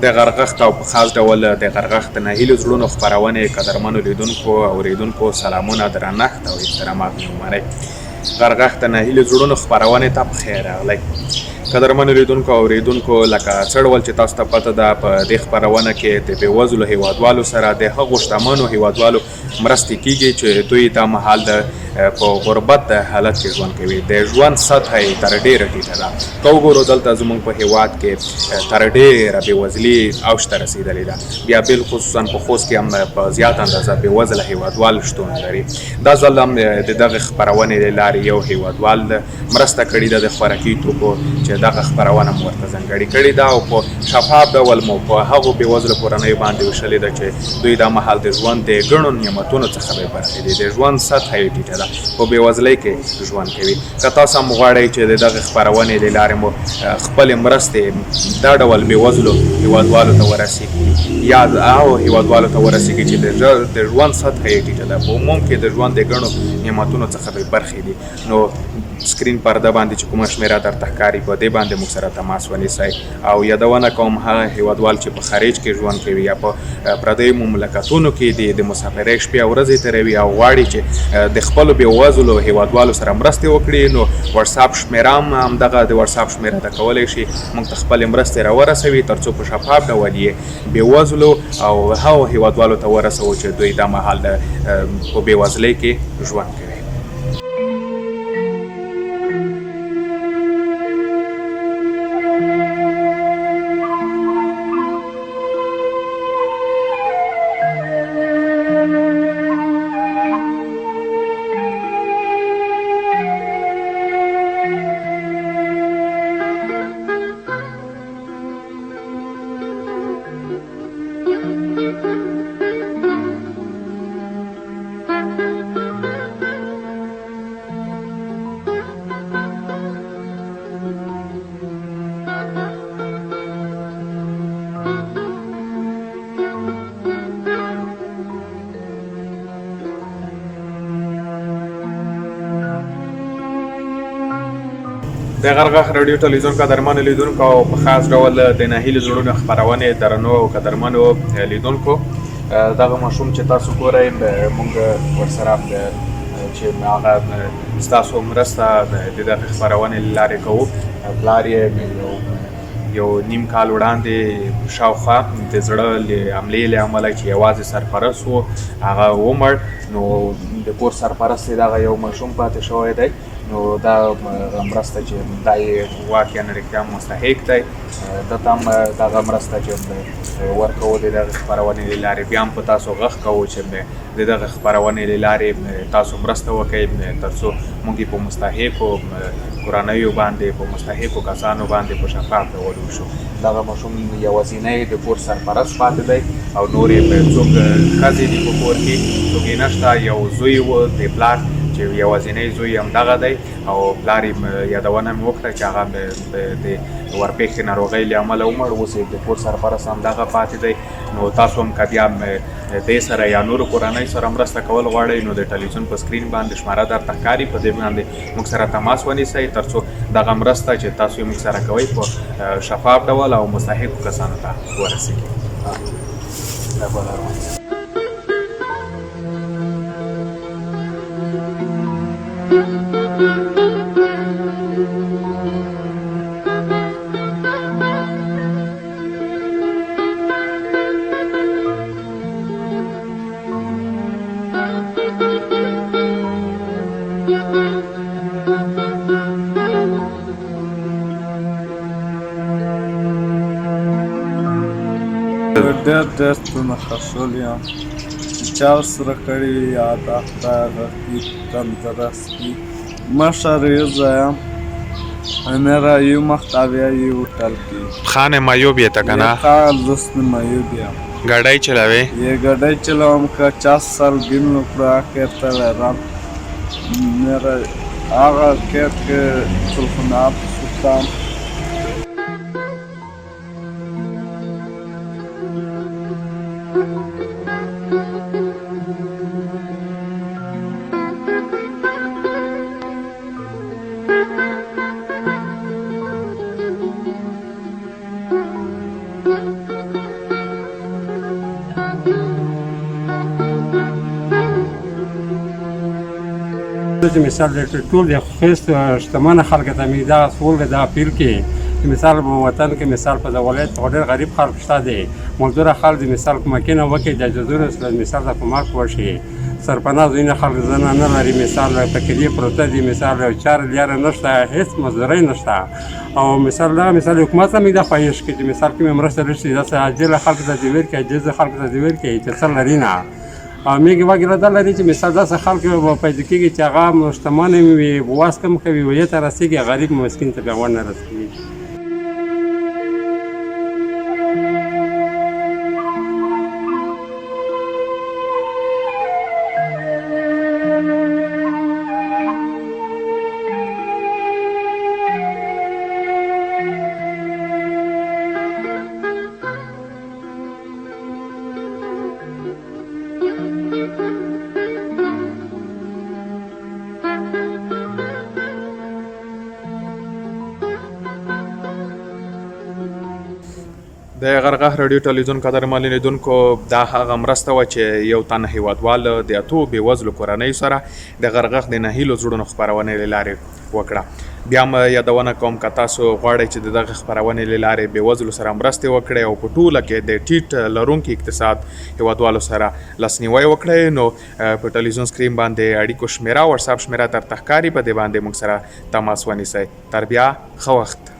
د غرغښت او په خاص ډول د غرغښت ناهیلو زړونو خپرونې قدرمنو لیدونکو اورېدونکو سلامونه درنښت او احترامات مې ومنئ. غرغښت ناهیلو زړونو خپرونې ته پخیر راغلی. قدرمنو لیدونکو او اورېدونکو لکه څه ډول چې تاسو ته پته ده په دې خپرونه کې د بېوزلو هیوادوالو سره د هغو شتمنو هیوادوالو مرستې کیږي چې دوی دا مهال د په غربت حالت کې ژوند کوي. د ژوند سطحه یې تر ډېره ټیټه ده. که وګورو دلته زموږ په هیواد کې تر ډېره بېوزلي اوج ته رسېدلې ده. بیا بالخصوصا په خوست کې هم په زیات اندازه بېوزله هیوادوال شتون لري. دا ځل هم د دغه خپرونې له لارې یو هیوادوال مرسته کړې ده د خوراکي توکو چې دغه خپرونه مو ورته ځانګړې کړې ده او په شفاف ډول مو په هغو بېوزلو کورنیو باندې ویشلې ده چې دوی دا مهال د ژوند د ګڼو نعمتونو څخه بې برخې دي. د ژوند سطحه یې ټیټه ده، په بېوزلۍ کې ژوند کوي. که تاسو هم غواړئ چې د دغه خپرونې له لارې مو خپلې مرستې دا ډول بېوزلو هیوادوالو ته ورسیږي یا هغو هیوادوالو ته ورسیږي چې د ژوند سطحه یې ټیټه ده، په عموم کې د ژوند د ګڼو نعمتونو څخه بې برخې دي، نو سکرین پرده باندې چې کومه شمېره درته ښکاري په دې باندې موږ سره تماس ونیسئ. او یادونه کوم هغه هیوادوال چې په خارج کې ژوند کوي یا په پردیو مملکتونو کې د مسافرۍ شپې او ورځې تېروي او غواړي چې د خپلو بېوزلو هیوادوالو سره مرستې وکړي، نو وټساپ شمېره هم همدغه د وټساپ شمېره ته کولی شي موږ ته خپلې مرستې راورسوي تر څو په شفاف ډول یې بېوزلو او هغو هیوادوالو ته ورسوو چې دوی دا مهال په بېوزلۍ کې ژوند کوي. د غرغښ راډیو ټلویزیون قدرمنو لیدونکو او په خاص ډول د ناهیلو زړونو خپرونې درنو او قدرمنو لیدونکو، دغه ماشوم چې تاسو ګورئ موږ ورسره چې هغه ستاسو مرسته د دغه خپرونې له لارې کوو. پلار یې یو نیم کال وړاندې شاوخوا د زړه له حملې له امله چې یوازې سرپرست و هغه ومړ، نو د کور سرپرست یې دغه یو ماشوم پاتې شوی دی. نو دا مرسته چې دا یې واقعا رښتیا مستحق دی، دته هم دغه مرسته چې ورکوو د دغه خپرونې له لارې. بیا هم په تاسو غږ کوو چې د دغه خپرونې له لارې تاسو مرسته وکړئ تر څو موږ یې په مستحقو کورنیو باندې په مستحقو کسانو باندې په شفاف ډول وشو. دغه ماشوم یوازینی د کور سرپرست پاتې دی او نور یې څوک ښځې دي په کور کې، څوک یې نشته. یو زوی و د پلار چې یوازینی زوی همدغه دی او پلار یې یادونه مې وکړه چې هغه د ورپېښې ناروغۍ له امله ومړ، اوس یې د کور سرپرست همدغه پاتې دی. نو تاسو هم که بیا دې سره یا نورو کورنۍ سره مرسته کول غواړئ نو د ټلویزیون په سکرین باندې شماره درته ښکاري، په دې باندې موږ سره تماس ونیسئ تر څو دغه مرسته چې تاسو یې موږ سره کوئ په شفاف ډول او مستحقو کسانو ته ورسیږي. ډېر ستونزه خښول یم چې چا ورسره کړي وي یا د خدای غږ تندرست کړي. مشر یې زه یم، همیشه یو مختاویه یو هوټل کې خان معیوب یې ته که نه؟ ښه دوست معیوب یم. ګاډی چلوې؟ یه ګاډی چلوم که 50 سال گیم وکړو آخر ته لرم. میره هغه کیر کې سلخونه سلطان چې مثال د ټول د ښه شتمنه خلکو ته مې دغه سوال دی دغه اپیل کې چې مثال په وطن کې مثال په د ولایت په ډېر غریب خلک شته دی مزدوره خلک د مثال کومکونه وکړي د اجازونه سره مثال ته کومک وشي سرپناه ځینې خلک زنه نه لري مثال په کلي پروته دي مثال چارې لاره نشته هېڅ مزدورۍ نشته او مثال دغه مثال حکومت هم یې دا خواهش کوي چې مثال کومې مرسته رسي داسې عاجله خلکو ته دې ورکړي عاجزه خلکو ته دې ورکړي چې څه لري نه او میږي وغیره دا لري چې مثال داسې خلک به پیدا کېږي چې هغه شتمن وي واس کم کوي ویې ته رسېږي غریب مسکین ته بیا ونه رسېږي د غرغه رادیو ټلویزیون قدرمنو لیدونکو دا هغه مرسته وه چې یو تن هیوادوال د اتو بېوزلو کورنیو سره د غرغه د ناهیلو زړونو خپرونې له لارې وکړه بیا هم یادونه کوم که تاسو غواړئ چې د دغه خپرونې له لارې بېوزلو سره مرستې وکړئ او په ټوله کې د ټیټ لرونکي اقتصاد هیوادوالو سره لاسنیوی وکړئ نو په ټلویزیون سکرین باندې اړیکو شمېره وټساپ شمېره درته ښکاري په دې باندې موږ سره تماس ونیسئ تر بیا ښه وخت